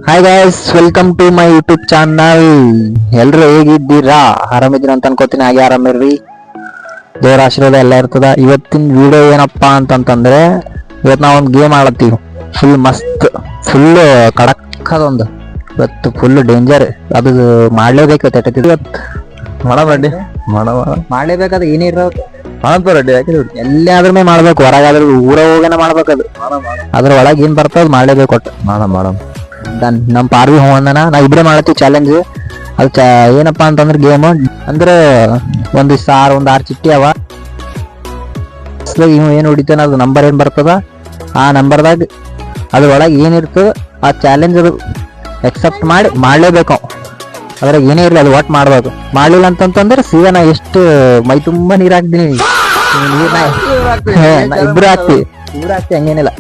Hi guys, welcome to my YouTube channel. ಎಲ್ರು ಹೇಗಿದ್ದೀರಾ? ಆರಾಮಿದ್ದೀರ ಅಂತ ಅನ್ಕೋತೀನಿ. ಹಾಗೆ ಆರಾಮಿರ್ರಿ, ದೇವರ ಆಶೀರ್ವಾದ ಎಲ್ಲ ಇರ್ತದ. ಇವತ್ತಿನ ವಿಡಿಯೋ ಏನಪ್ಪಾ ಅಂತಂತಂದ್ರೆ, ಇವತ್ತು ನಾವು ಒಂದು ಗೇಮ್ ಆಡತ್ತೀವಿ. ಫುಲ್ ಮಸ್ತ್, ಫುಲ್ ಕಡಕ್ ಅದೊಂದು. ಇವತ್ತು ಫುಲ್ ಡೇಂಜರ್. ಅದು ಮಾಡ್ಲೇಬೇಕು. ಮಾಡಬೇಡಿ ಮಾಡ್ಲೇಬೇಕದು. ಏನಿರೋ ರೆಡ್ಡಿ ಯಾಕೆ ಎಲ್ಲಾದ್ರ ಮೇಲೆ ಮಾಡ್ಬೇಕು. ಹೊರಗಾದ್ರೂ ಊರ ಹೋಗೇನ ಮಾಡ್ಬೇಕದು. ಅದ್ರ ಒಳಗೆ ಏನ್ ಬರ್ತದ ಮಾಡ್ಲೇಬೇಕು. ಒಟ್ಟು ಮಾಡಮ್ ನಮ್ ಪಾರ್ವಿ ಹೋಗಂದನ ನಾ ಇಬ್ರೇ ಮಾಡತ್ತೀವಿ ಚಾಲೆಂಜ್. ಅದು ಏನಪ್ಪಾ ಅಂತಂದ್ರೆ ಗೇಮ್ ಅಂದ್ರೆ ಒಂದ್ 6 ಚಿಟ್ಟಿ ಅವ. ಇವ್ ಏನ್ ಹೊಡಿತಾನ ಅದು ನಂಬರ್ ಏನ್ ಬರ್ತದ, ಆ ನಂಬರ್ದಾಗ ಅದ್ರೊಳಗೆ ಏನಿರ್ತದ ಆ ಚಾಲೆಂಜ್ ಅದು ಎಕ್ಸೆಪ್ಟ್ ಮಾಡ್ಲೇಬೇಕು. ಅದ್ರಾಗ ಏನೇ ಇರ್ಲಿ ಅದು ಒಟ್ಟು ಮಾಡ್ಬೇಕು. ಮಾಡ್ಲಿಲ್ಲ ಅಂತಂತಂದ್ರೆ ಸೀದಾ ನಾ ಎಷ್ಟು ಮೈ ತುಂಬಾ ನೀರ್ ಹಾಕ್ತೀನಿ. ಇಬ್ರು ಹಾಕ್ತಿವಿ ಹಂಗೇನಿಲ್ಲ,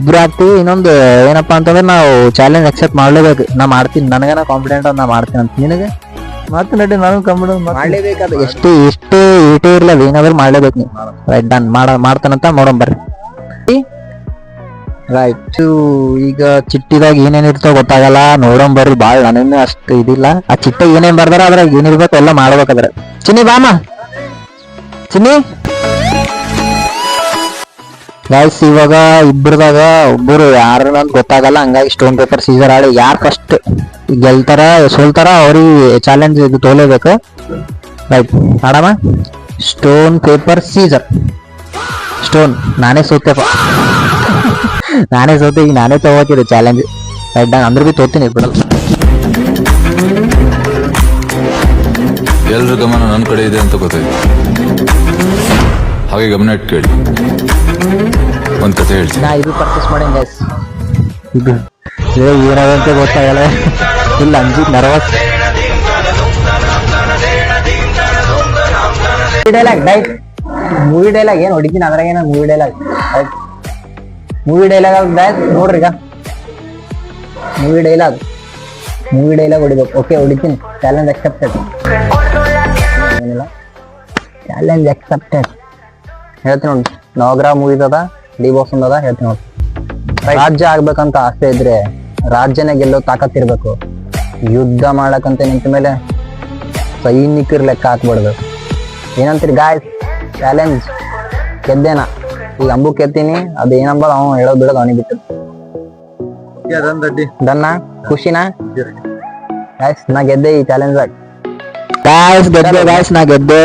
ಇಬ್ರು ಹಾಕ್ತಿವಿ. ಇನ್ನೊಂದು ಏನಪ್ಪಾ ಅಂತಂದ್ರೆ ನಾವು ಚಾಲೆಂಜ್ ಅಕ್ಸೆಪ್ಟ್ ಮಾಡ್ಲೇಬೇಕು. ನಾ ಮಾಡ್ತೀನಿ, ನನಗನ ಕಾನ್ಫಿಡೆಂಟ್ ನಾ ಮಾಡ್ತೀನಿ ಅಂತ. ನಿನಗೆ ಮಾಡ್ತೀನಿ ರೆಡ್ಡಿ, ನಾನು ಕಾನ್ಫಿಡೆನ್ಸ್ ಮಾಡ್ಲೇಬೇಕು. ಎಷ್ಟು ಏಟೇ ಇರ್ಲಿ ಅದು ಏನಾದ್ರು ಮಾಡ್ಲೇಬೇಕು ನೀವು. Right, done. ಮಾಡ್ತಾನಂತ ನೋಡೋಣ ಬರ್ರಿ. ರೈಟ್, ಈಗ ಚಿಟ್ಟಿದಾಗ ಏನೇನ್ ಇರ್ತಾವ ಗೊತ್ತಾಗಲ್ಲ. ನೋಡೋಣ ಬರ್ರಿ. ಬಾಳ್ ನನಗೂ ಅಷ್ಟು ಇದಿಲ್ಲ. ಆ ಚಿಟ್ಟ ಏನೇನ್ ಬರ್ದಾರ ಅದ್ರಾಗ ಏನಿರ್ಬೇಕು ಎಲ್ಲ ಮಾಡ್ಬೇಕಾದ್ರೆ. ಚಿನ್ನಿ ಬಾಮ, ಚಿನ್ನಿ ಗೈಸ್. ಇವಾಗ ಇಬ್ಬರದಾಗ ಒಬ್ಬರು ಯಾರು ಅಂತ ಗೊತ್ತಾಗಲ್ಲ. ಹಂಗಾಗಿ ಸ್ಟೋನ್ ಪೇಪರ್ ಸೀಸರ್ ಆಡಿ ಯಾರು ಫಸ್ಟ್ ಗೆಲ್ತಾರ ಸೋಲ್ತಾರ ಅವ್ರಿಗೆ ಚಾಲೆಂಜ್ ಇದು ತೋಲೇಬೇಕು. ರೈಟ್, ಆಡಮ್ಮ. Stone paper scissor. ಸ್ಟೋನ್. ನಾನೇ ಸೋತೆಪ್ಪ. ಈಗ ನಾನೇ ತಗೋತಿರಿ ಚಾಲೆಂಜ್. ರೈಟ್, ಅಂದ್ರೆ ಬಿ ತೋತೀನಿ ಬಿಡಲ್ಲ. ಎಲ್ರ ಗಮನ ನನ್ನ ಕಡೆ ಇದೆ ಅಂತ ಗೊತ್ತಾಯ್ತು. ಹಾಗೆ ಗಮನ ಇಟ್ಟು ಕೇಳಿ, ಒಂದ್ ಕತೆ ಹೇಳ್ತೀನಿ. ನಾ ಇದು ಪರ್ಚೇಸ್ ಮಾಡಿ ಗೈಸ್. ಇದು ಏನಾದಂತ ಗೊತ್ತಾಗಲ್ಲ. ಇಲ್ಲ ಅಂಜಿಕ್ ನರ್ವಸ್. ಡೈಟ್ ಮೂವಿ ಡೈಲಾಗ್ ಏನ್ ಹೊಡಿತೀನಿ ಅದ್ರಾಗ. ಏನ ಮೂವಿ ಡೈಲಾಗ್ ನೋಡ್ರಿ. ಈಗ ಮೂವಿ ಡೈಲಾಗ್ ಹೊಡಿಬೇಕು. ಓಕೆ, ಹೊಡಿತೀನಿ. Challenge accepted. ಏನಿಲ್ಲ, ಚಾಲೆಂಜ್ ಅಕ್ಸೆಪ್ಟೆಡ್ ಹೇಳ್ತೀನಿ ನೋಡಿ. ನವಗ್ರಹ ಮೂವಿ ಅದ, ಡಿ ಬಾಸ್ ಅದ, ಹೇಳ್ತೀನಿ ನೋಡಿ. ರಾಜ್ಯ ಆಗ್ಬೇಕಂತ ಆಸೆ ಇದ್ರೆ ರಾಜ್ಯನೇ ಗೆಲ್ಲೋ ತಾಕತ್ ಇರ್ಬೇಕು. ಯುದ್ಧ ಮಾಡಕಂತ ನಿಂತ ಮೇಲೆ ಸೈನಿಕರ ಲೆಕ್ಕ ಹಾಕ್ಬಾರ್ದು. ಏನಂತೀರಿ ಗಾಯ್ಸ್? ಚಾಲೆಂಜ್ ಗೆದ್ದೇನ. ಈಗ ಅಂಬು ಕೆತ್ತೀನಿ. ಅದು ಏನಂಬ ಅವ್ನು ಹೇಳೋದು ಬಿಡೋದು ಅವನಿಗೆ ಬಿಟ್ಟು. ಡನ್ನ? ಖುಷಿನಾ ಗಾಯ್ಸ್? ನಾ ಗೆದ್ದೆ ಈ ಚಾಲೆಂಜ್. ಗಾಯ್ಸ್ ನಾ ಗೆದ್ದೆ.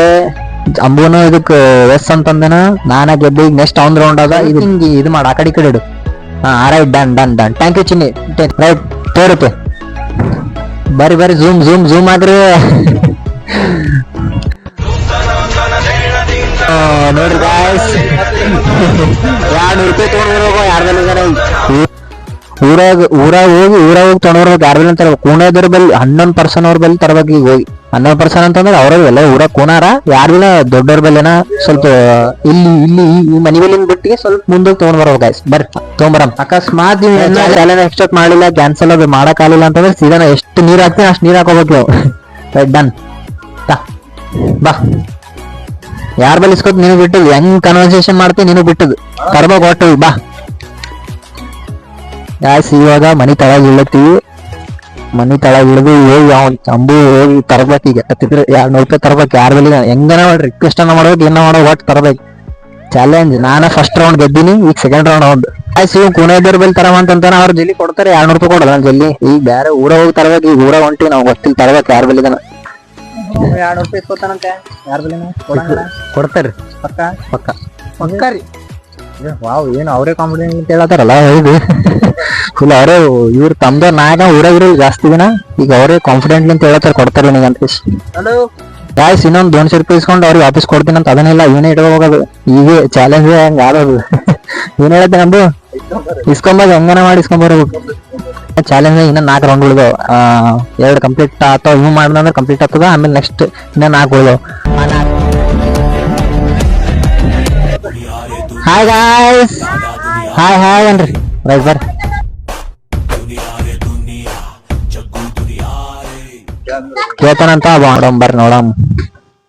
ಅಂಬುನು ಇದಕ್ ಎಸ್ ಅಂತಂದೇನ, ನಾನ ಗೆದ್ದೆ. ಈಗ ನೆಕ್ಸ್ಟ್ ಅವ್ನ್ ರೌಂಡ್ ಅದ. ಇದು ಮಾಡ, ಆ ಕಡೆ ಇಡು. ಹಾ, right, done. Thank you Chinni. Right, ತೋರುತ್ತೆ. ಬರ್ರಿ ಝೂಮ್ ಆಗ್ರಿ. ನೋಡ್ರಿ ಗಾಯ್ಸ್, 200 ರೂಪಾಯಿ ತೊಗೊಂಡ್ಬರ್ಬೇಕು. ಯಾರ್ದಲ್ಲಿ ಊರಾಗ ಹೋಗಿ ತೊಗೊಂಡ್ಬರ್ಬೇಕು. ಯಾರ್ದಲ್ಲಿ ತರ್ಬೇಕು. ಕೂಣದವ್ರ ಬಲ್ಲಿ 11% ಅವ್ರ ಬಲ್ಲಿ ತರ್ಬೇಕು. ಈಗ ಹೋಗಿ 11% ಅಂತಂದ್ರೆ ಅವ್ರಲ್ಲ ಊರಾಗ ಕೂನಾರ. ಯಾರಿಲ್ಲ ದೊಡ್ಡವ್ರ ಬಲ್ಲೆನ ಸ್ವಲ್ಪ ಇಲ್ಲಿ ಈ ಮನಿ ಬಲ್ಲಿನ ಬಿಟ್ಟಿಗೆ ಸ್ವಲ್ಪ ಮುಂದೆ ತೊಗೊಂಡ್ಬರ್ಬೇಕು ಗಾಯ್ಸ್. ಬರ್ರಿ ತೊಗೊಂಬರಮ್. ಅಕಸ್ಮಾತ್ ಚಾಲೆಂಜ್ ಎಕ್ಸ್ಪೆಕ್ಟ್ ಮಾಡಿಲ್ಲ, ಕ್ಯಾನ್ಸಲ್ ಅದು ಮಾಡಕ್ಕಾಗಲಿಲ್ಲ ಅಂತಂದ್ರೆ ಸೀದಾ ಎಷ್ಟು ನೀರ್ ಹಾಕ್ತೀನಿ ಅಷ್ಟು ನೀರ್ ಹಾಕೋಬೇಕು ನಾವು. Right, done. ಬಾ, ಯಾರ ಬಲ್ಲಿ ಇಸ್ಕೊತ್ ನೀನು ಬಿಟ್ಟದು. ಹೆಂಗ್ ಕನ್ವರ್ಸೇಷನ್ ಮಾಡ್ತೀನಿ ನೀನು ಬಿಟ್ಟದು. ತರ್ಬೇಕು ಒಟ್ಟು. ಬಾ ಯಾಸ್. ಇವಾಗ ಮನಿ ತಳಗ ಇಳತ್ತೀವಿ. ಮನಿ ತಳಗ ಇಳಿದು ಹೋಗಿ ಅಂಬು ಹೋಗಿ ತರ್ಬೇಕು. ಈಗ 200 ರೂಪಾಯಿ ತರ್ಬೇಕು. ಯಾರ ಬಲ್ಲಿ ಹೆಂಗನ ಮಾಡಿ ರಿಕ್ವೆಸ್ಟ್ ಅನ್ನ ಮಾಡ್ಬೇಕು, ಏನ ಮಾಡೋ ಒಟ್ಟು ತರ್ಬೇಕು. ಚಾಲೆಂಜ್. ನಾನು ಫಸ್ಟ್ ರೌಂಡ್ ಗೆದ್ದೀನಿ, ಈಗ ಸೆಕೆಂಡ್ ರೌಂಡ್. ಆಯ್ತು, ಇವ್ ಕುಣೇದವ್ರ ಬಲ್ಲಿ ತರವಂತಾನ ಅವ್ರ ಜಲ್ಲಿ ಕೊಡ್ತಾರೆ. 200 ರೂಪಾಯಿ ಕೊಡೋದು ನಾನು ಜಲ್ಲಿ. ಈಗ ಬೇರೆ ಊರ ಹೋಗಿ ತರ್ಬೇಕು. ಈಗ ಊರ ಹೊಂಟಿವಿ ನಾವು, ಗೊತ್ತಿಲ್ಲ ತರ್ಬೇಕು ಯಾರ ಬಲ್ಲಿದಾನ. 200 ರೂಪಾಯಿ ಇಸ್ಕೊತಾನಂತೆ ಯಾರ ಬಲ್ಲಿ ಕೊಡ್ತಾರ್ರಿ. ಪಕ್ಕ ರೀ. ವಾವ್, ಏನು ಅವರೇ ಕಾನ್ಫಿಡೆಂಟ್ ಅಂತ ಹೇಳತ್ತಾರಲ್ಲ. ಹೌದು, ಫುಲ್ ಅವರೇ. ಇವ್ರು ತಮ್ದ ನಾಯಕ ಊರಾಗಿರಲ್ಲ ಜಾಸ್ತಿ ದಿನ. ಈಗ ಅವರೇ ಕಾನ್ಫಿಡೆಂಟ್ ಅಂತ ಹೇಳ್ತಾರೆ, ಕೊಡ್ತಾರೆ ನಿನಗೆ ಅಂತ. ಗಾಯ್ಸ್, ಇನ್ನೊಂದು 200 ರೂಪಾಯಿ ಇಸ್ಕೊಂಡು ಅವ್ರಿಗೆ ವಾಪಸ್ ಕೊಡ್ತೀನಿ ಅಂತ. ಅದನ್ನೆಲ್ಲ ಇವನೇ ಇಟ್ಕೊ ಹೋಗೋದು. ಈಗ ಚಾಲೆಂಜ್ ಹಂಗ ಆಡೋದು. ಏನ್ ಹೇಳತ್ತೆ ನಮ್ದು? ಇಸ್ಕೊಂಬಾಗ ಹೆಂಗನ ಮಾಡಿ ಇಸ್ಕೊಂಬರ್ಬೇಕು. ಚಾಲೆಂಜ್ ಇನ್ನ 4 ರೌಂಡ್ ಉಳಿದವು. 2 ಕಂಪ್ಲೀಟ್ ಆತಾವ. ಇವ್ ಮಾಡಿದ್ರೆ ಕಂಪ್ಲೀಟ್ ಆಗ್ತದ. ಆಮೇಲೆ ನೆಕ್ಸ್ಟ್ ಇನ್ನ 4 ಉಳಿದವು. ಹಾಯ್ ಗಾಯ್ಸ್, ಹಾಯ್ ಅನ್ರಿ. ರೈಟ್, ಬರ್ರಿ. ಕೇಳ್ತಾನಂತ ಬರ್ರಿ ನೋಡಮ್.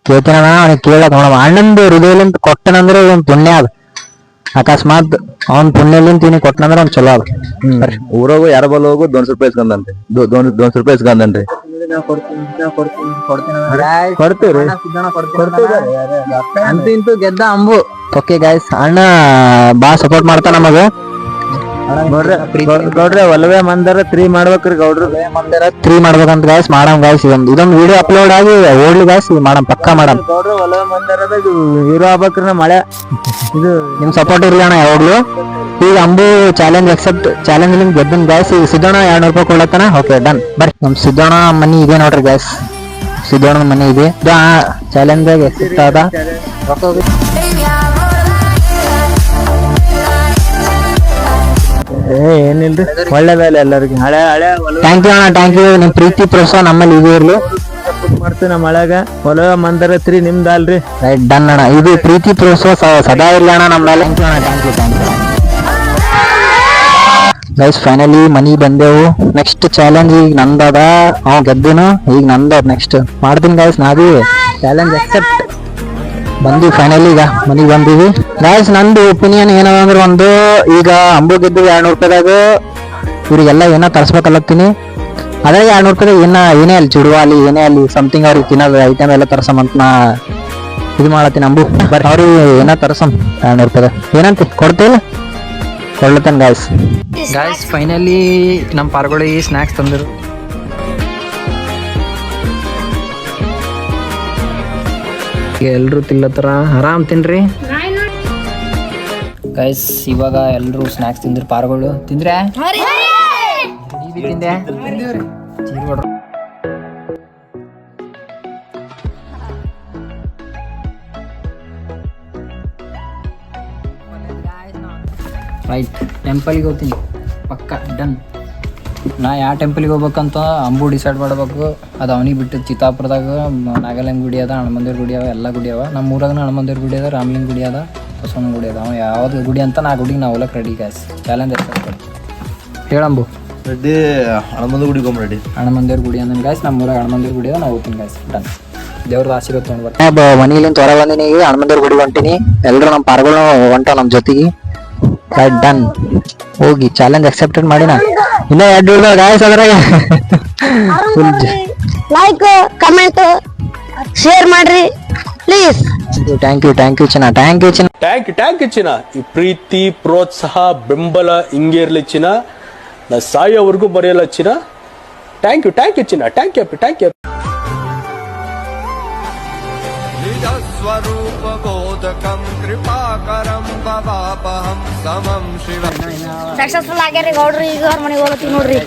ಕೇಳ್ತಾನ, ಅವ್ನಿಗೆ ಕೇಳಕ್ ನೋಡಮ್. ಅಣ್ಣಂದು ಹೃದಯಲಿಂತ ಕೊಟ್ಟನಂದ್ರೆ ಒಂದು ಪುಣ್ಯ ಅದ. ಅಕಸ್ಮಾತ್ ಅವ್ನ್ ಪುಣ್ಯಲಿಂತ ನೀ ಕೊಟ್ಟನಂದ್ರ ಅವ್ನ್ ಚಲೋ ಅದ. ಬರ್ರಿ. ಊರಾಗು ಯಾರ ಬಲ್ ಹೋಗು 200 ರೂಪಾಯಿ ಇಸ್ಕೊಂಡಂತೆ 200 ರೂಪಾಯಿ ಇಸ್ಕೊಂಡನ್ರಿ. ಕೊಡ್ತೀವ್ರಿ ಅಂತೂ ಇಂತೂ ಗೆದ್ದ ಅಂಬು. ಓಕೆ ಗಾಯ್ಸ್, ಅಣ್ಣ ಬಾ ಸಪೋರ್ಟ್ ಮಾಡ್ತಾನ ನಮಗ. ಗೌಡ್ರೆ ಒಲವೇ ಮಂದರ 3 ಮಾಡ್ಬೇಕ್ರಿ ಗೌಡ್ರು. 3 ಮಾಡ್ಬೇಕಂತ ಗಾಯ್ಸ್. ಮಾಡಮ್ ಗಾಯ್ಸ್, ಇದೊಂದು ವಿಡಿಯೋ ಅಪ್ಲೋಡ್ ಆಗಿ ಓಡ್ಲಿ ಗಾಯ್ಸ್. ಮಾಡಮ್, ಪಕ್ಕಾ ಮಾಡಮ್. ಗೌಡ್ರು ಒಲವೇ ಮಂದರದ ಹೀರೋ ಆಗ್ಬೇಕ್ರಿ ನಾ ಮಳೆ. ಇದು ನಿಮ್ ಸಪೋರ್ಟ್ ಇರ್ಲಿ ಅಣ್ಣ ಯಾವಾಗ್ಲೂ. ಈಗ ಅಂಬು ಚಾಲೆಂಜ್ ಲಿಂಗ್ ಗೆದ್ದನ್ ಗಾಯ್ಸ್. ಈಗ ಸಿದ್ದೋಣ 200 ರೂಪಾಯಿ ಕೊಡ್ಲತ್ತಾನ. Okay done. ಬರ್ರಿ, ನಮ್ ಸಿದ್ದೋಣ ಮನಿ ಇದೆ ನೋಡ್ರಿ ಗಾಯ್ಸ್. ಸಿದ್ದೋಣ ಮನಿ ಇದೆ. ಚಾಲೆಂಜ್ ಎಕ್ಸೆಪ್ಟ್ ಆದ. ಏನಿಲ್ರಿ, ಒಳ್ಳೇದಲ್ಲ ಎಲ್ಲರಿಗೆ. ಹಳೆ ಥ್ಯಾಂಕ್ ಯು ಅಣ್ಣ, ಥ್ಯಾಂಕ್ ಯು. ನಿಮ್ ಪ್ರೀತಿ ಪ್ರೋತ್ಸಾಹ ನಮ್ಮಲ್ಲಿ ಇದೆ ಇರ್ಲಿ. ಮಾಡ್ತೀವಿ ನಮ್ಮ ಮಳೆಗ. ಒಲವೇ ಮಂದರ 3 ನಿಮ್ದಲ್ರಿ. ರೈಟ್, ಡನ್ ಅಣ್ಣ. ಇದು ಪ್ರೀತಿ ಪ್ರೋತ್ಸಾಹ ಸದಾ ಇರ್ಲಿ ಅಣ್ಣ ನಮ್ಮಲ್ಲಿ. Thank you. ಗೈಸ್ ಫೈನಲಿ ಮನಿ ಬಂದೆವು. ನೆಕ್ಸ್ಟ್ ಚಾಲೆಂಜ್ ಈಗ ನಂದದ. ಅವ್ ಗೆದ್ದನು, ಈಗ ನಂದ ನೆಕ್ಸ್ಟ್ ಮಾಡ್ತೀನಿ ಗೈಸ್. ನಾವೀ ಚಾಲೆಂಜ್ ಅಕ್ಸೆಪ್ಟ್ ಬಂದ್ವಿ ಫೈನಲಿ. ಈಗ ಮನಿಗ್ ಬಂದೀವಿ ಗೈಸ್. ನಂದು ಒಪಿನಿಯನ್ ಏನದ ಅಂದ್ರೆ, ಒಂದು ಈಗ ಅಂಬು ಗೆದ್ದು 200 ರೂಪಾಯಿದಾಗ ಇವ್ರಿಗೆಲ್ಲ ಏನೋ ತರ್ಸ್ಬೇಕಲ್ಲತ್ತೀನಿ. ಅದ್ರಾಗ 200 ರೂಪಾಯಿದಾಗ ಏನೇ ಅಲ್ಲಿ ಚುಡುವಾಲಿ ಏನೇ ಅಲ್ಲಿ ಸಮಥಿಂಗ್ ಅವ್ರಿಗೆ ತಿನ್ನೋದು ಐಟಮ್ ಎಲ್ಲ ತರ್ಸಮಂತ ನಾ ಇದು ಮಾಡತ್ತೀನಿ. ಅಂಬು ಬರ್ರಿ, ಅವ್ರಿಗೆ ಏನೋ ತರ್ಸಮ್ 200 ರೂಪಾಯಿದಾಗ. ಏನಂತ ಕೊಡ್ತಿಲ್ಲ, ಕೊಡ್ಲತ್ತೇನೆ ಗಾಯ್ಸ್. ಗಾಯ್ಸ್ ಫೈನಲಿ ನಮ್ಮ ಪಾರ್ಗಳಿಗೆ ಸ್ನ್ಯಾಕ್ಸ್ ತಂದಿರು. ಎಲ್ರು ತಿನ್ಲತ್ತಾರ, ಆರಾಮ್ ತಿನ್ರಿ ಗೈಸ್. ಇವಾಗ ಎಲ್ರು ಸ್ನ್ಯಾಕ್ಸ್ ತಿಂದ್ರಿ. ಪಾರ್ಗಳು ತಿಂದ್ರೆ ತಿಂದೆ ರೈಟ್. ಟೆಂಪಲ್ಗೆ ಹೋಗ್ತೀನಿ ಪಕ್ಕ, ಡನ್. ನಾ ಯಾವ ಟೆಂಪಲ್ಗೆ ಹೋಗ್ಬೇಕಂತ ಅಂಬು ಡಿಸೈಡ್ ಮಾಡ್ಬೇಕು. ಅದು ಅವನಿಗೆ ಬಿಟ್ಟು. ಚಿತ್ತಾಪುರದಾಗ ನಾಗಾಲ್ಯಾಂಡ್ ಗುಡಿ ಅದ, ಹನುಮಂದಿರ ಗುಡಿ ಅವ, ಎಲ್ಲ ಗುಡಿ ಅವ. ನಮ್ಮ ಊರಾಗ ಹನುಮಂದಿರ ಗುಡಿ ಅದ, ರಾಮಲಿಂಗ ಗುಡಿ ಅದ, ಬಸವನ ಗುಡಿ ಅದ. ಅವ ಯಾವ್ದು ಗುಡಿ ಅಂತ ನಾ ಗುಡಿಗೆ ನಾವು ಹೋಗ್ಲಕ್ಕೆ ರೆಡಿ ಗಾಯ್ಸ್. ಚಾಲೆಂಜ್ ಹೇಳಂಬು. ರೆಡ್ಡಿ ಹನುಮಂದಿರ ಗುಡಿಗೆ ಹೋಗ್ ರೆಡಿ. ಹನುಮಂದಿರ ಗುಡಿ ಅಂದ್ರೆ ಗಾಯ್ಸ್, ನಮ್ಮ ಊರಾಗ ಹನುಮಂದಿರ ಗುಡಿ ಅದ, ನಾವು ಹೋಗ್ತೀನಿ ಗಾಯ್ಸ್. ಡನ್. ದೇವ್ರದ ಆಶೀರ್ವಾದ ತೊಗೊಂಡ್ಬರ್ತೀನಿ. ಮನೆಯಿಂದ ಹೊರ ಬಂದಿನಿ, ಈಗ ಹನುಮಂದಿರ ಗುಡಿಗೆ ಹೊಂಟೀನಿ. ಎಲ್ಲರೂ ನಮ್ಮ ಪಾರ್ಗಳು ಹೊಂಟಾವ ನಮ್ಮ ಜೊತೆಗೆ. Right, done. ಹೋಗಿ ಚಾಲೆಂಜ್ ಅಕ್ಸೆಪ್ಟೆಡ್ ಮಾಡಿನ. ಇನ್ನ 2 ಗಾಯ್ಸ್ ಅದ್ರಾಗ. ಲೈಕ್, ಕಮೆಂಟ್, ಶೇರ್ ಮಾಡ್ರಿ ಪ್ಲೀಸ್. ಥ್ಯಾಂಕ್ ಯು ಚಿನ್ನ. ಥ್ಯಾಂಕ್ ಯು ಚಿನ್ನ. ಈ ಪ್ರೀತಿ ಪ್ರೋತ್ಸಾಹ ಬೆಂಬಲ ಹಿಂಗೆ ಇರ್ಲಿ ಚಿನ್ನ. ನಾ ಸಾಯೋವರೆಗೂ ಬರೆಯಲ್ಲ ಚಿನ್ನ. ಥ್ಯಾಂಕ್ ಯು ಚಿನ್ನ. Thank you. ಸ್ವರೂಪ ಬೋಧಕಂ ಕೃಪಾಕರಂ ಭವಾಪಹಂ ಸಮಂ ಶಿವ. ಸಕ್ಸಸ್ಫುಲ್ ಆಗ್ಯಾರಿ ಗೌಡ್ರಿ. ಈಗ ಅವ್ರ ಮನೆಗೆ ಹೋಗ್ತೀವಿ ನೋಡ್ರಿ.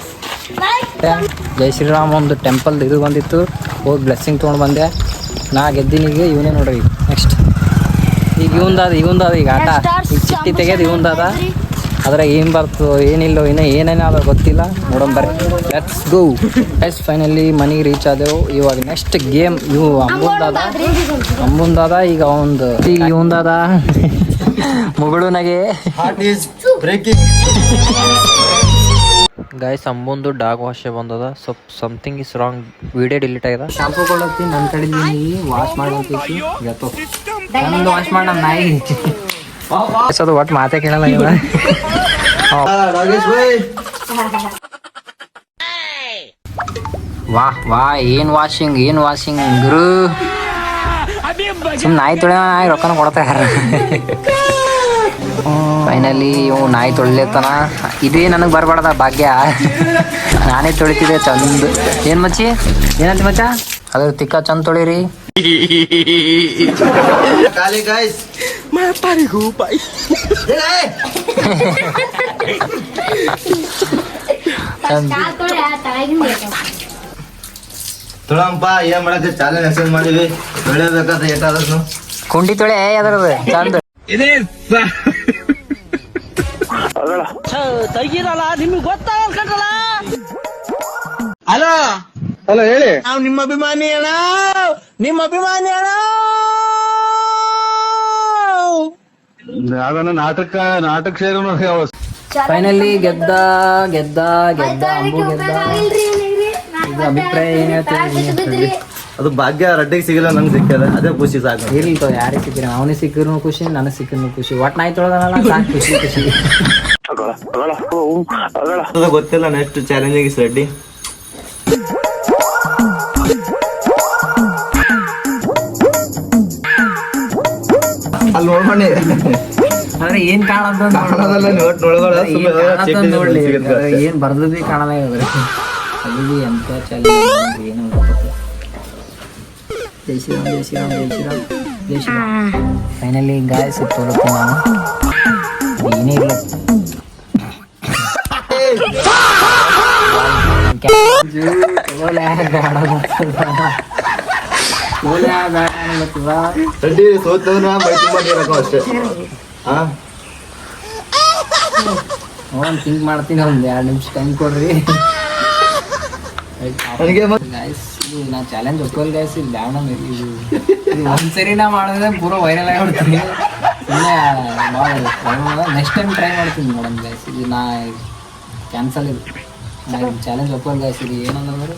ಜೈ ಶ್ರೀರಾಮ್ ಒಂದು ಟೆಂಪಲ್ ಇದು ಬಂದಿತ್ತು, ಹೋಗಿ ಬ್ಲೆಸ್ಸಿಂಗ್ ತೊಗೊಂಡು ಬಂದೆ. ನಾ ಗೆದ್ದಿನಿ. ಈಗ ಇವನೇ ನೋಡ್ರಿ ನೆಕ್ಸ್ಟ್. ಈಗ ಇವಂದಾದ ಈಗ ಆಟ. ಈಗ ಚಿಟ್ಟಿ ತೆಗೆದು ಇವಂದಾದ. ಅದ್ರಾಗ ಏನ್ ಬರ್ತೋ ಏನಿಲ್ಲೋ ಏನೇನಾದ್ರೂ ಗೊತ್ತಿಲ್ಲ. ನೋಡೋಣ ಬರ್ರಿ, ಲೆಟ್ಸ್ ಗೋ ಗೈಸ್. ಫೈನಲಿ ಮನೆಗೆ ರೀಚ್ ಆದೆವು. ಇವಾಗ ನೆಕ್ಸ್ಟ್ ಗೇಮ್ ಇವು ಅಂಬುಂದಾದ. ಈಗ ಒಂದು ಈಗ ಇವಂದಾದ ಮುಗುಳುನಾಗೆ ಗೈಸ್. ಅಂಬುಂದು ಡಾಗ್ ವಾಶ್ ಬಂದದ. Something is wrong. Video delete ಆಗ್ಯದ. ಶಾಂಪೂ ಕೊಡತ್ತಿ ನನ್ನ ಕಡೆ ವಾಶ್ ಮಾಡ್ಬೇಕೈತಿ. ನಂದು ವಾಶ್ ಮಾಡಿ ನಮ್ಮ ನಾಯಿ ಅದು ಒಟ್ಟು ಮಾತೇ ಕೇಳಲ್ಲ. ವಾ ಏನ್ ವಾಷಿಂಗ್ ಗುರು. ಸುಮ್ ನಾಯಿ ತೊಳೆ ರೊಕ್ಕನ ಕೊಡ್ತಾರ. ಫೈನಲಿ ಇವು ನಾಯಿ ತೊಳಿಲತ್ತಾನ. ಇದೇ ನನಗೆ ಬರಬಾರ್ದ ಭಾಗ್ಯ. ನಾನೇ ತೊಳಿತಿದ್ದೆ ಚಂದ. ಏನ್ ಮಚ್ಚಿ ಏನಂತ ಮಚ್ಚ? ಅದ್ರ ತಿಕ್ಕ ಚಂದ ತೊಳಿರಿ. ತೊಳಂಪ ಏನ್ ಮಾಡಕ್ಕೆ ಚಾಲೆಂಜ್ ಎಕ್ಸೆಪ್ಟ್ ಮಾಡಿವಿ. ತೊಳೆಬೇಕಂತ ಏಟಾದ್ರು ಕುಂಡಿ ತೊಳೆ ಅದ್ರದ್ದು ಚಂದ. ಹಲೋ ಹೇಳಿ. ನಾವು ನಿಮ್ಮ ಅಭಿಮಾನಿ ಅಣ್ಣ. ಯಾವ್ದನ್ನ ನಾಟಕ ಸೇರೋನು. ಫೈನಲಿ ಗೆದ್ದ ಅಂಬು ಗೆದ್ದ. ಇದು ಅಭಿಪ್ರಾಯ ಏನ್ ಹೇಳ್ತೀವಿ? ಅದು ಭಾಗ್ಯ ರೆಡ್ಡಿಗೆ ಸಿಗಲ್ಲ ನಂಗೆ ಸಿಕ್ಕದ ಅದೇ ಖುಷಿ ಸಾಕು. ಇರ್ಲಿ ತೋ ಯಾರಿಗೆ ಸಿಕ್ಕಿರ ಅವನಿಗೆ ಸಿಕ್ಕಿರ್ನು ಖುಷಿ ನನಗೆ ಸಿಕ್ಕಿರ್ನು ಖುಷಿ ಒಟ್ಟು ನಾಯಿ ತೊಳೆದನಲ್ಲ ಸಾಕು ಖುಷಿ ಖುಷಿ. ಅದು ಗೊತ್ತಿಲ್ಲ ನೆಕ್ಸ್ಟ್ ಚಾಲೆಂಜಿಂಗ್ ಇಸ್ ರೆಡ್ಡಿ. ಅಲ್ಲಿ ನೋಡ್ಬಣ್ಣಿ ಅಂದ್ರೆ ಏನ್ ಕಾಣದ ನೋಡ್ಲಿ ಏನ್ ಬರ್ದದಿ ಕಾಣಲ್ಲ ಅಲ್ಲಿ ಎಂತ ಚಾಲೆಂಜ್ ಏನು ಜೈ ಶ್ರೀರಾಮ್ ಜೈ ಶ್ರೀರಾಮ್ ಜೈ ಶ್ರೀರಾಮ್ ಜೈ ಶ್ರೀರಾಮ್. ಫೈನಲಿ ಗಾಯಸ್ ತೋರುತ್ತೆ ನಾನು ಏನೇ ಇಲ್ಲ ರೆಡ್ಡಿ ಸೋತವನ ಮೈ ತುಂಬ ನೀರಕ್ಕೋ ಅಷ್ಟೇ. ಥಿಂಕ್ ಮಾಡ್ತೀನಿ ಒಂದು 2 ನಿಮಿಷ ಟೈಮ್ ಕೊಡ್ರಿ. ನನಗೆ ಗಾಯ್ಸ್ ಇದು ನಾ ಚಾಲೆಂಜ್ ಒಪ್ಪಲ್ ಗಾಯ್ಸ್ ಇದು ಬ್ಯಾಡ ಇದು ಒಂದ್ಸರಿ ನಾ ಮಾಡಿದ್ರೆ ಪೂರ ವೈರಲ್ ಆಗಿಬಿಡ್ತೀನಿ. ಸುಮ್ಮನೆ ನೆಕ್ಸ್ಟ್ ಟೈಮ್ ಟ್ರೈ ಮಾಡ್ತೀನಿ ನೋಡೋಣ ಗಾಯ್ಸ್. ಇದು ನಾ ಕ್ಯಾನ್ಸಲ್ ಇದು ನಾ ಚಾಲೆಂಜ್ ಒಪ್ಪಲ್ ಗಾಯ್ಸ್. ಇದು ಏನಂದ್ರೆ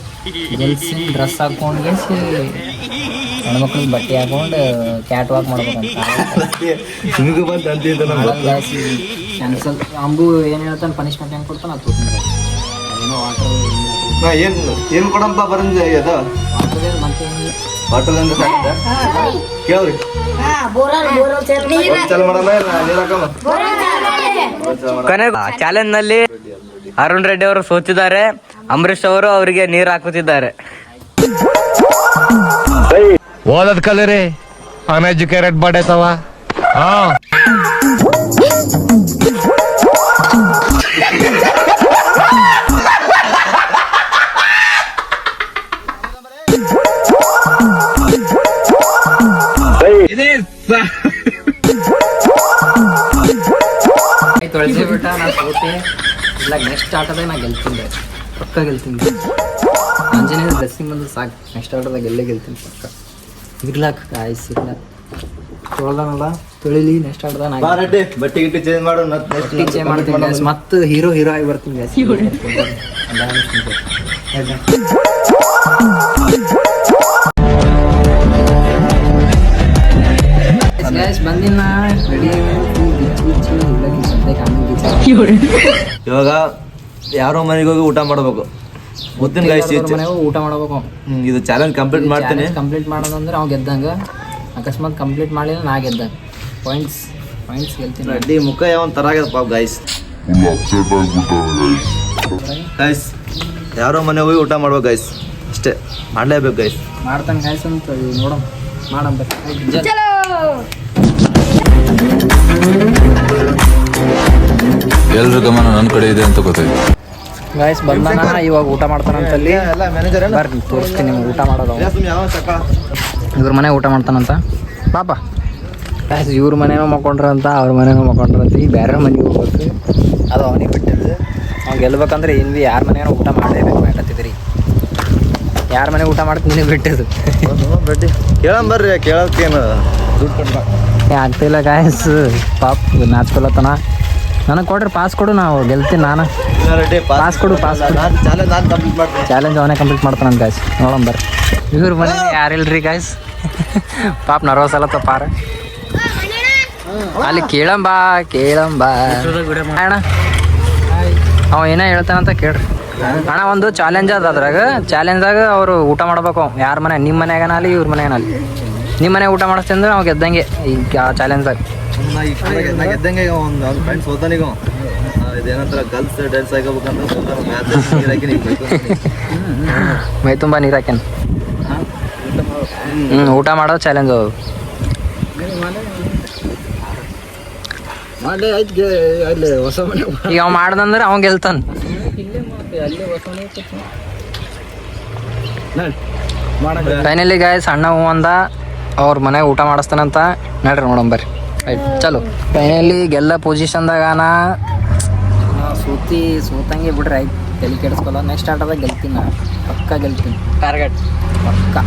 ಗರ್ಲ್ಸಿನ ಡ್ರೆಸ್ ಹಾಕೊಂಡು ಗಾಯ್ಸ್ ಹೆಣ್ಮಕ್ಳಿಗೆ ಬಟ್ಟೆ ಹಾಕೊಂಡು ಕ್ಯಾಟ್ ವಾಕ್ ಮಾಡ್ಬೇಕಂತ ನಿಮಗೂ ಬಂದು ಅಂತಿದ್ದ ಗಾಯ್ಸ್. ಕ್ಯಾನ್ಸಲ್. ಅಂಬು ಏನು ಹೇಳ್ತಾನೆ ಪನಿಷ್ಮೆಂಟ್ ಹೆಂಗೆ ಕೊಡ್ತಾನೆ ಅದು ತೋರ್ತೀನಿ. ಏನೋ ವಾಟರ್ ಏನು ಕೊಡಂಪ ಬರಂಜ ಅದು ವಾಟರ್ ಮತ್ತೆ ಬಾಟಲ್ ಅಂತ ಕೇಳ್ರಿ ಚಲ ಮಾಡಮ್ಮ ನೀರು ಹಾಕಮ್ಮ. ಚಾಲೆಂಜ್ ನಲ್ಲಿ ಅರುಣ್ ರೆಡ್ಡಿ ಅವರು ಸೋತಿದ್ದಾರೆ. ಅಂಬರೀಶ್ ಅವರು ಅವರಿಗೆ ನೀರು ಹಾಕುತ್ತಿದ್ದಾರೆ. ಓದದ್ ಕಲರಿ ಅನ್ಎಜುಕೇಟೆಡ್ ಬಡೇತವ. ತೊಳೆಸಿ ಬಿಟ್ಟ ನಾ ಸೋತೆ ಇಲ್ಲ. ನೆಕ್ಸ್ಟ್ ಆಟದಾಗ ನಾ ಗೆಲ್ತೀನಿ ಪಕ್ಕ ಗೆಲ್ತೀನಿ. ಆಂಜನೇಯ ಡ್ರೆಸ್ಸಿಂಗ್ ಬಂದು ಸಾಕು. ನೆಕ್ಸ್ಟ್ ಆಟದಾಗ ಗೆಲ್ತೀನಿ ಪಕ್ಕ. ಇರ್ಲಾಕ ಗಾಯ್ಸ್ ಇಲ್ಲ ತೊಳ್ದಾನಲ್ಲ ತೊಳಿಲಿ. ನೆಕ್ಸ್ಟ್ ಆಟದಾಗ ನಾ ರೆಡ್ಡಿ ಬಟ್ಟೆ ಗಿಟ್ಟಿ ಚೇಂಜ್ ಮಾಡು. ಚೇಂಜ್ ಮಾಡ್ತೀನಿ ಗಾಯ್ಸ್. ಮತ್ತು ಹೀರೋ ಆಗಿ ಬರ್ತೀನಿ ಗಾಯ್ಸ್. ಗಾಯ್ಸ್ ಬಂದಿಲ್ಲ ರೆಡಿ ಇವಾಗ ಯಾರೋ ಮನೆಗೆ ಹೋಗಿ ಊಟ ಮಾಡ್ಬೇಕು. ಗೊತ್ತಿನ ಗಾಯ್ಸ್ ಊಟ ಮಾಡ್ಬೇಕು. ಇದು ಚಾಲೆಂಜ್ ಕಂಪ್ಲೀಟ್ ಮಾಡ್ತೀನಿ. ಕಂಪ್ಲೀಟ್ ಮಾಡೋದಂದ್ರೆ ಅವ್ನು ಗೆದ್ದಂಗ. ಅಕಸ್ಮಾತ್ ಕಂಪ್ಲೀಟ್ ಮಾಡಲಿಲ್ಲ ನಾ ಗೆದ್ದಂಗ. ಪಾಯಿಂಟ್ಸ್ ಗೆಲ್ತೀನಿ. ರೆಡ್ಡಿ ಮುಖ ಯಾವನ್ ತರ ಆಗ್ಯದ ಪಾಪ ಗಾಯ್ಸ್. ಗೈಸ್ ಯಾರೋ ಮನೆ ಹೋಗಿ ಊಟ ಮಾಡ್ಬೇಕು ಗೈಸ್. ಅಷ್ಟೇ ಮಾಡ್ಲೇಬೇಕು ಗೈಸ್. ಮಾಡ್ತಾನೆ ಗಾಯ್ಸ್ ಅಂತ ನೋಡಮ್ ಮಾಡಮ್. ಎಲ್ರ ಗಮನ ನನ್ನ ಕಡೆ ಇದೆ ಅಂತ ಗೊತ್ತಾಯ್ತು. ಗಾಯ್ಸ್ ಬಂದಾನ ಇವಾಗ ಊಟ ಮಾಡ್ತಾನಂತಲ್ಲಿ. ಎಲ್ಲ ಮ್ಯಾನೇಜರ್ ಬರ್ರಿ ತೋರಿಸ್ತೀನಿ ನಿಮ್ಗೆ ಊಟ ಮಾಡೋದು. ಇವ್ರ ಮನೆ ಊಟ ಮಾಡ್ತಾನಂತ ಪಾಪ. ಗಾಯ್ಸ್ ಇವ್ರ ಮನೇನೂ ಮಕ್ಕೊಂಡ್ರಂತ ಅವ್ರ ಮನೇನೂ ಮಕ್ಕೊಂಡ್ರಂತ. ಈಗ ಬೇರೆ ಮನೆಗೆ ಹೋಗ್ಬೇಕು. ಅದು ಅವನಿಗೆ ಬಿಟ್ಟಿದ್ದು. ಅವ್ನು ಗೆಲ್ಬೇಕಂದ್ರೆ ಏನು ಭೀ ಯಾರ ಮನೆಯೂ ಊಟ ಮಾಡಲೇಬೇಕು ಮಾಡತ್ತಿದ್ರಿ. ಯಾರ ಮನೆ ಊಟ ಮಾಡ್ತೀನಿ ನಿನಗೆ ಬಿಟ್ಟಿದ್ದು. ರೆಡ್ಡಿ ಕೇಳಮ್ ಬರ್ರಿ. ಕೇಳೋಕ್ಕೇನು ದುಡ್ಡು ಕೊಡ್ಬೇಕು ಆಗ್ತಿಲ್ಲ ಗಾಯ್ಸ್. ಪಾಪ ನಾಚ್ಕೊಳತನ. ನನಗೆ ಕೊಡ್ರಿ ಪಾಸ್ ಕೊಡು ನಾವು ಗೆಲ್ತೀನಿ. ನಾನು ರೆಡ್ಡಿ ಪಾಸ್ ಕೊಡು ಪಾಸ್ ಕೊಡು. ಚಾಲೆಂಜ್ ನಾನು ಕಂಪ್ಲೀಟ್ ಮಾಡ್ತೀನಿ. ಚಾಲೆಂಜ್ ಅವನೇ ಕಂಪ್ಲೀಟ್ ಮಾಡ್ತಾನೆ ಗಾಯ್ಸ್. ನೋಡಮ್ ಬರ್ರಿ. ಇವ್ರ ಮನೆ ಯಾರಿಲ್ರಿ ಗಾಯ್ಸ್. ಪಾಪ ನರ್ವಸ್ ಅಲ್ಲ ತಪ್ಪಾರ. ಅಲ್ಲಿ ಕೇಳಂಬಾ ಅಣ್ಣ ಅವ ಏನೋ ಹೇಳ್ತಾನಂತ ಕೇಳ್ರಿ ಅಣ್ಣ. ಒಂದು ಚಾಲೆಂಜ್ ಅದ. ಅದ್ರಾಗ ಚಾಲೆಂಜ್ದಾಗ ಅವರು ಊಟ ಮಾಡ್ಬೇಕು. ಯಾರ ಮನೆ ನಿಮ್ಮ ಮನೆಗನಲ್ಲಿ ಇವ್ರ ಮನೆಗನಲ್ಲಿ. ನಿಮ್ಮ ಮನೆ ಊಟ ಮಾಡಿಸ್ತೀನಿ ಅಂದ್ರೆ ನಾವು ಗೆದ್ದಂಗೆ ಈಗ ಆ ಚಾಲೆಂಜ್ದಾಗ. ನಾ ಗೆದ್ದಂಗೆ ಒಂದು ಅವ್ನ ಫ್ರೆಂಡ್ಸ್ ಹೋತಾನೀಗ ಇದೇನಂತರ ಗರ್ಲ್ಸ್ ಡ್ಯಾನ್ಸ್ ಹಾಕಬೇಕಂತ ಮೈ ತುಂಬ ನೀರು ಹಾಕ್ಯಾನ. ಊಟ ಮಾಡೋದು ಚಾಲೆಂಜ್ ಅದು. ಈಗ ಅವ್ ಮಾಡ್ದಂದ್ರೆ ಅವ ಗೆಲ್ತಾನ. ಫೈನಲಿ ಗಾಯ್ಸ್ ಅಣ್ಣ ಹೂ ಅಂದ. ಅವ್ರ ಮನೆಗೆ ಊಟ ಮಾಡಿಸ್ತಾನಂತ. ನಡ್ರಿ ನೋಡಮ್ ಬರ್ರಿ. ರೈಟ್ ಚಲೋ. ಫೈನಲಿ ಗೆಲ್ಲ ಪೊಸಿಷನ್ದಾಗ ನಾ ಸೋತಂಗೆ ಬಿಡ್ರಿ. ಆಯ್ತು ತಲೆ ಕೆಡಿಸ್ಕೊಲ್ಲ. ನೆಕ್ಸ್ಟ್ ಆಟದಾಗ ಗೆಲ್ತೀನಿ ನಾ ಪಕ್ಕ ಗೆಲ್ತೀನಿ. ಟಾರ್ಗೆಟ್ ಪಕ್ಕ.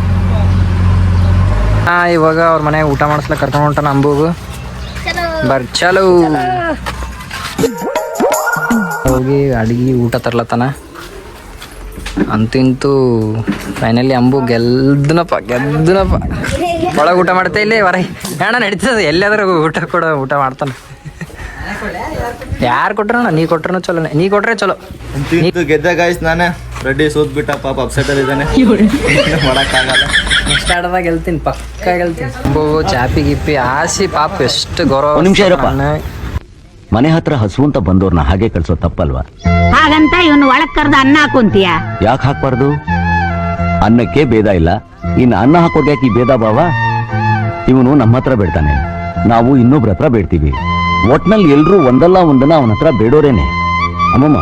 ಇವಾಗ ಅವ್ರ ಮನೆಗೆ ಊಟ ಮಾಡಿಸ್ಲಕ್ಕೆ ಕರ್ಕೊಂಡು ಹೊಂಟಾನ ಅಂಬುಗು. ಬರ್ರಿ ಚಲೋ. ಹೋಗಿ ಅಡಿಗೆ ಊಟ ತರ್ಲತ್ತಾನ. ಅಂತೂ ಇಂತೂ ಫೈನಲಿ ಅಂಬು ಗೆಲ್ದನಪ್ಪ ಒಳಗೆ ಊಟ ಮಾಡ್ತಾ ಇಲ್ಲಿ ಹೊರಗೆ ಅಣ್ಣ ನಡೀತದೆ ಎಲ್ಲಾದ್ರೂ ಊಟ ಮಾಡ್ತಾನೆ. ಯಾರು ಕೊಟ್ರಣ್ಣ? ನೀ ಕೊಟ್ರೂ ಚಲೋ, ನೀ ಕೊಟ್ರೆ ಚಲೋ. ಗೆದ್ದ ಗಾಯ್ಸ್ ನಾನೇ. ರೆಡ್ಡಿ ಸೋತ್ ಬಿಟ್ಟ ಪಾಪ, ಅಪ್ಸೆಟ್ ಅಲ್ಲಿ ಇದ್ದಾನೆ, ಮಾಡಕ್ಕಾಗಲ್ಲ. ನೆಕ್ಸ್ಟ್ ಆಡದಾಗ ಗೆಲ್ತೀನಿ, ಪಕ್ಕ ಗೆಲ್ತೀನಿ. ಅಂಬು ಚಾಪಿ ಗಿಪ್ಪಿ ಆಸಿ ಪಾಪ ಎಷ್ಟು ಗೌರವ. ಒಂದ್ ನಿಮಿಷ ಇರಪ್ಪ. ಮನೆ ಹತ್ರ ಹಸು ಅಂತ ಬಂದವ್ರನ್ನ ಹಾಗೆ ಕಳ್ಸೋ ತಪ್ಪಲ್ವಾ? ಹಾಗಂತ ಇವನು ಒಳಗ್ ಕರ್ದ ಅನ್ನ ಹಾಕೊಂತೀಯ? ಯಾಕೆ ಹಾಕ್ಬಾರ್ದು? ಅನ್ನಕ್ಕೆ ಭೇದ ಇಲ್ಲ, ಇನ್ನು ಅನ್ನ ಹಾಕೋದು ಯಾಕೆ ಈ ಭೇದ ಭಾವ? ಇವನು ನಮ್ಮ ಹತ್ರ ಬೇಡ್ತಾನೆ, ನಾವು ಇನ್ನೊಬ್ರ ಹತ್ರ ಬೇಡ್ತೀವಿ. ಒಟ್ನಲ್ಲಿ ಎಲ್ರೂ ಒಂದಲ್ಲ ಒಂದನ್ನ ಅವನ ಹತ್ರ ಬೇಡೋರೇನೆ. ಅಮ್ಮಮ್ಮ,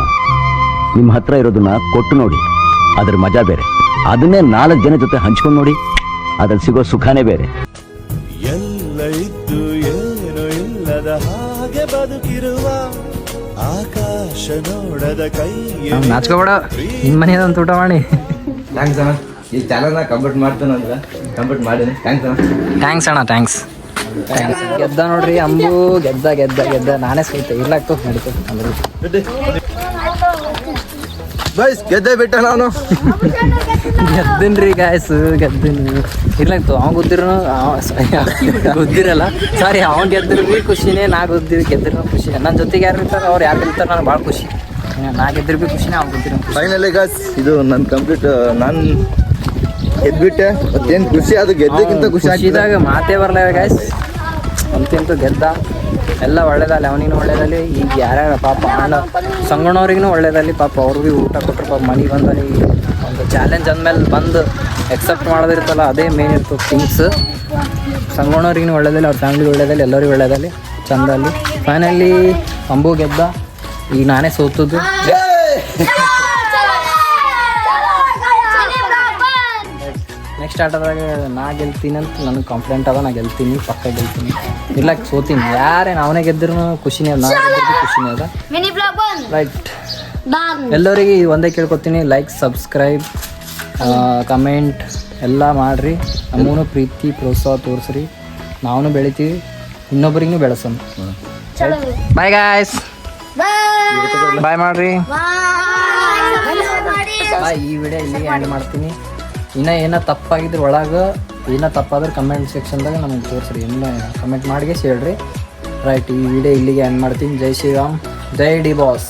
ನಿಮ್ಮ ಹತ್ರ ಇರೋದನ್ನ ಕೊಟ್ಟು ನೋಡಿ, ಅದ್ರ ಮಜಾ ಬೇರೆ. ಅದನ್ನೇ 4 ಜನ ಜೊತೆ ಹಂಚ್ಕೊಂಡು ನೋಡಿ, ಅದ್ರಲ್ಲಿ ಸಿಗೋ ಸುಖಾನೇ ಬೇರೆ. ಎಲ್ಲ ಇದ್ದು ಏನೋ ಇಲ್ಲದ ಹಾಗೆ ಬದುಕಿರುವ ಆಕಾಶ ನೋಡದ ಕೈ. ನಾಚ್ಕೋಬೇಡ, ನಿನ್ ಮನೆಯದಂತ ಊಟ ಮಾಡಿ. ಥ್ಯಾಂಕ್ಸ್ ಅಣ್ಣ, ಈ ಚಾನಲ್ನ ಕಂಪ್ಲೀಟ್ ಮಾಡ್ತಾನೆ ಅಂದ್ರೆ ಕಂಪ್ಲೀಟ್ ಮಾಡೀನಿ. ಥ್ಯಾಂಕ್ಸ್ ಅಣ್ಣ. ಥ್ಯಾಂಕ್ಸ್ ಅಣ್ಣ, ಥ್ಯಾಂಕ್ಸ್. ಗೆದ್ದ ನೋಡ್ರಿ ಅಂಬು, ಗೆದ್ದ. ನಾನೇ ಸೋತೆ, ಇರ್ಲಾಗ್ತು ನಡೀತದೆ ಅಂದ್ರೆ. ಗೈಸ್ ಗೆದ್ದೆ ಬಿಟ್ಟ ನಾನು. ಗೆದ್ದಿನ್ರಿ ಗಾಯ್ಸ್, ಗೆದ್ದಿನಿ. ಇರ್ಲಾಗ್ತು ಅವ್ನು ಗೊತ್ತಿರಲ್ಲ, ಸಾರಿ, ಅವ್ನು ಗೆದ್ದಿರು ಭೀ ಖುಷಿನೇ, ನಾ ಗೆದ್ದಿರೋ ಖುಷಿ. ನನ್ನ ಜೊತೆಗೆ ಯಾರು ಇರ್ತಾರೆ, ಅವ್ರು ಯಾರು ಗೆಲ್ತಾರೆ ನನಗೆ ಭಾಳ ಖುಷಿ. ನಾ ಗೆದ್ದಿರು ಭೀ ಖುಷಿನೇ, ಅವ್ನು ಗೆದ್ದಿರೋ ಖುಷಿ. ಫೈನಲಿ ಗಾಯ್ಸ್ ಇದು ನನ್ನ ಕಂಪ್ಲೀಟ್, ನಾನು ಗೆದ್ಬಿಟ್ಟೆ. ಮತ್ತೇನು ಖುಷಿ, ಅದು ಗೆದ್ದಕ್ಕಿಂತ ಖುಷಿದಾಗ ಮಾತೇ ಬರಲ್ಲ ಗಾಯ್ಸ್. ಅಂತೂ ಗೆದ್ದ, ಎಲ್ಲ ಒಳ್ಳೇದಲ್ಲಿ, ಅವನಿಗೂ ಒಳ್ಳೇದಲ್ಲಿ. ಈಗ ಯಾರ್ಯಾರ ಪಾಪ ಅಣ್ಣ ಸಂಗಣ್ಣವ್ರಿಗೂ ಒಳ್ಳೇದಲ್ಲಿ, ಪಾಪ ಅವ್ರಿಗೂ ಊಟ ಕೊಟ್ಟರು. ಪಾಪ ಮನೆಗೆ ಬಂದಲ್ಲಿ ಒಂದು ಚಾಲೆಂಜ್ ಅಂದಮೇಲೆ ಬಂದು ಎಕ್ಸೆಪ್ಟ್ ಮಾಡೋದಿರ್ತಲ್ಲ, ಅದೇ ಮೇನ್ ಇರ್ತದೆ ಥಿಂಗ್ಸ್. ಸಂಗಣ್ಣವ್ರಿಗೂ ಒಳ್ಳೇದಲ್ಲಿ, ಅವ್ರ ಫ್ಯಾಮಿಲಿಗೆ ಒಳ್ಳೇದಲ್ಲಿ, ಎಲ್ಲರಿಗೂ ಒಳ್ಳೇದಲ್ಲಿ, ಚಂದಲ್ಲಿ. ಫೈನಲಿ ಅಂಬು ಗೆದ್ದ, ಈಗ ನಾನೇ ಸೋತದ್ದು. ನೆಕ್ಸ್ಟ್ ಆಟದಾಗ ನಾ ಗೆಲ್ತೀನಿ ಅಂತ ನನಗೆ ಕಾನ್ಫಿಡೆಂಟ್ ಅದ, ನಾ ಗೆಲ್ತೀನಿ, ಪಕ್ಕ ಗೆಲ್ತೀನಿ. ಇಲ್ಲ ಸೋತೀನಿ, ಯಾರೇನು ಅವನೇ ಗೆದ್ದರೂ ಖುಷಿನೇ ಅದ, ನಾ ಗೆದ್ದರೂ ಖುಷಿನೇ ಅದ. ರೈಟ್, ಎಲ್ಲರಿಗೆ ಒಂದೇ ಕೇಳ್ಕೊತೀನಿ, ಲೈಕ್, ಸಬ್ಸ್ಕ್ರೈಬ್, ಕಮೆಂಟ್ ಎಲ್ಲ ಮಾಡಿರಿ. ನಮ್ಮೂ ಪ್ರೀತಿ ಪ್ರೋತ್ಸಾಹ ತೋರಿಸ್ರಿ, ನಾವು ಬೆಳಿತೀವಿ, ಇನ್ನೊಬ್ಬರಿಗೂ ಬೆಳೆಸೋಣ. ಬಾಯ್ ಗಾಯ್ಸ್, ಬಾಯ್ ಮಾಡಿರಿ. ಬಾಯ್. ಈ ವಿಡಿಯೋ ಇಲ್ಲಿಗೆ ಎಂಡ್ ಮಾಡ್ತೀನಿ. ಇನ್ನೂ ಏನೋ ತಪ್ಪಾಗಿದ್ರೆ ಒಳಗೆ, ಏನೋ ತಪ್ಪಾದ್ರೆ ಕಮೆಂಟ್ ಸೆಕ್ಷನ್ದಾಗ ನಮಗೆ ತೋರಿಸ್ರಿ, ಇನ್ನೂ ಕಮೆಂಟ್ ಮಾಡಿ ಹೇಳ್ರಿ. ರೈಟ್, ಈ ವಿಡಿಯೋ ಇಲ್ಲಿಗೆ ಎಂಡ್ ಮಾಡ್ತೀನಿ. ಜೈ ಶ್ರೀರಾಮ್, ಜೈ ಡಿ ಬಾಸ್.